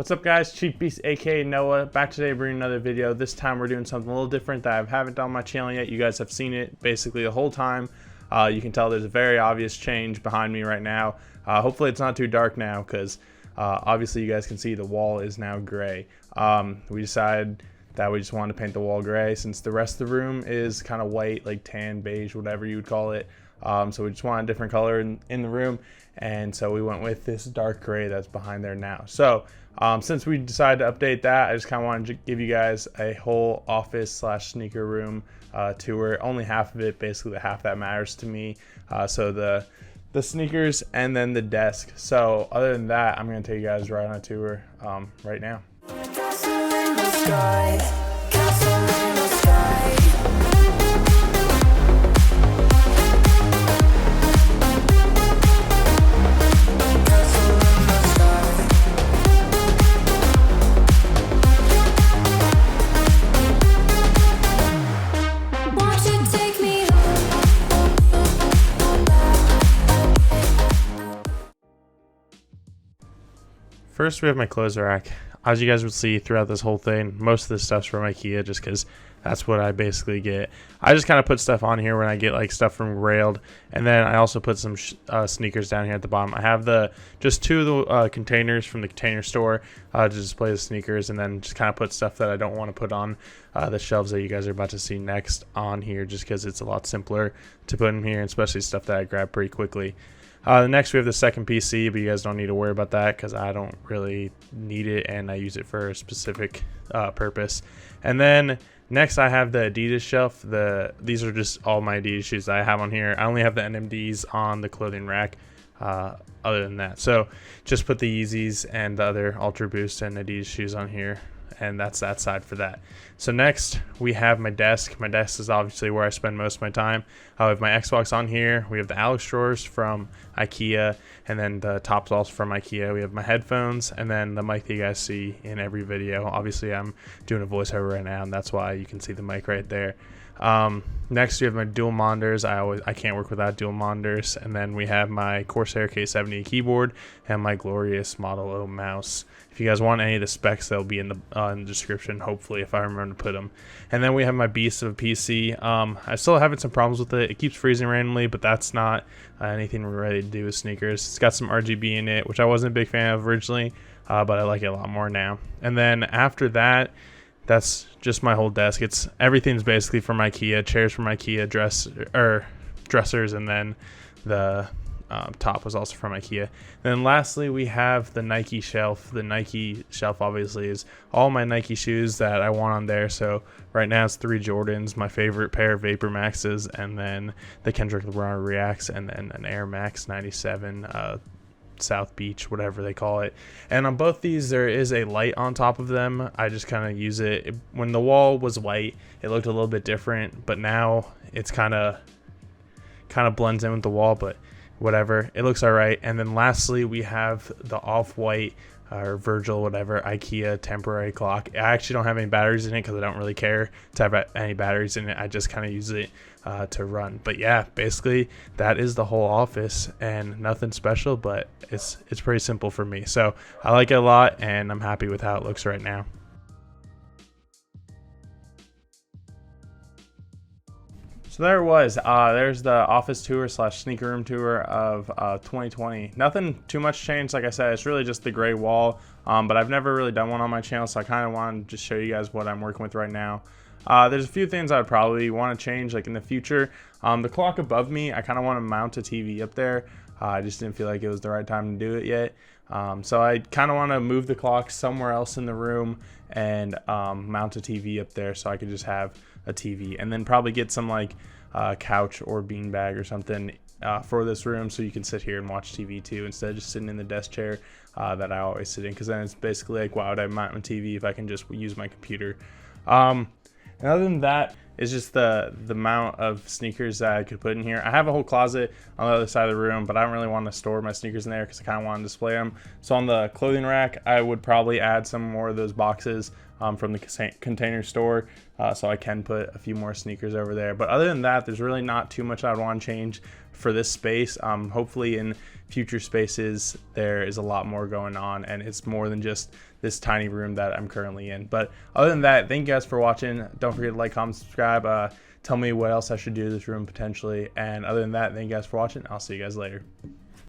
What's up guys, Chief Beast aka Noah, back today bringing another video. This time we're doing something a little different that I haven't done on my channel yet. You guys have seen it basically the whole time. You can tell there's a very obvious change behind me right now. Hopefully it's not too dark now because obviously you guys can see the wall is now gray. We decided that we just wanted to paint the wall gray since the rest of the room is kind of white, like tan, beige, whatever you would call it. So we just want a different color in the room, and so we went with this dark gray that's behind there now. So since we decided to update that, I just kind of wanted to give you guys a whole office slash sneaker room tour. Only half of it, basically the half that matters to me. So the sneakers and then the desk. So other than that, I'm going to take you guys right on a tour right now. First, we have my clothes rack. As you guys will see throughout this whole thing, most of this stuff's from IKEA just because that's what I basically get. I just kind of put stuff on here when I get like stuff from Grailed, and then I also put some sneakers down here at the bottom. I have just two of the containers from the container store to display the sneakers, and then just kind of put stuff that I don't want to put on the shelves that you guys are about to see next on here, just because it's a lot simpler to put in here, especially stuff that I grab pretty quickly. Next we have the second PC, but you guys don't need to worry about that because I don't really need it and I use it for a specific purpose. And then next I have the Adidas shelf. These are just all my Adidas shoes that I have on here. I only have the NMDs on the clothing rack other than that. So just put the Yeezys and the other Ultra Boost and Adidas shoes on here. And that's that side for that. So next we have my desk. My desk is obviously where I spend most of my time. I have my Xbox on here. We have the Alex drawers from IKEA, and then the tops also from IKEA. We have my headphones, and then the mic that you guys see in every video. Obviously I'm doing a voiceover right now, and that's why you can see the mic right there. Next we have my dual monitors. I can't work without dual monitors. And then we have my Corsair K70 keyboard and my glorious Model O mouse. If you guys want any of the specs, they'll be in the description, hopefully, if I remember to put them. And then we have my beast of a PC. I still having some problems with it. It keeps freezing randomly, but that's not anything we're ready to do with sneakers. It's got some RGB in it, which I wasn't a big fan of originally, but I like it a lot more now. And then after that, that's just my whole desk. Everything's basically from IKEA. Chairs from IKEA, dressers, and then the top was also from IKEA. And then lastly, we have the Nike shelf. The Nike shelf obviously is all my Nike shoes that I want on there. So right now it's 3 Jordans, my favorite pair of Vapor Maxes, and then the Kendrick Lamar Reacts, and then an Air Max 97 South Beach, whatever they call it. And on both these there is a light on top of them. I just kind of use it. When the wall was white, it looked a little bit different, but now it's kind of blends in with the wall, but whatever, it looks all right. And then lastly we have the off-white or Virgil, whatever, IKEA temporary clock. I actually don't have any batteries in it because I don't really care to have any batteries in it. I just kind of use it to run. But yeah, basically that is the whole office, and nothing special, but it's pretty simple for me. So I like it a lot, and I'm happy with how it looks right now. So there it was. There's the office tour slash sneaker room tour of 2020. Nothing too much changed. Like I said, it's really just the gray wall. But I've never really done one on my channel, so I kind of wanted to just show you guys what I'm working with right now. There's a few things I would probably want to change, like in the future. The clock above me, I kind of want to mount a TV up there. I just didn't feel like it was the right time to do it yet. So I kind of want to move the clock somewhere else in the room and mount a TV up there so I could just have a TV, and then probably get some like couch or beanbag or something for this room so you can sit here and watch TV too, instead of just sitting in the desk chair that I always sit in, because then it's basically like, why would I mount my TV if I can just use my computer? And other than that, it's just the amount of sneakers that I could put in here. I have a whole closet on the other side of the room, but I don't really want to store my sneakers in there because I kind of want to display them. So on the clothing rack, I would probably add some more of those boxes from the container store, so I can put a few more sneakers over there. But other than that, there's really not too much I'd want to change for this space. Hopefully in future spaces there is a lot more going on, and it's more than just this tiny room that I'm currently in. But other than that, thank you guys for watching. Don't forget to like, comment, subscribe. Tell me what else I should do to this room potentially. And other than that, thank you guys for watching. I'll see you guys later.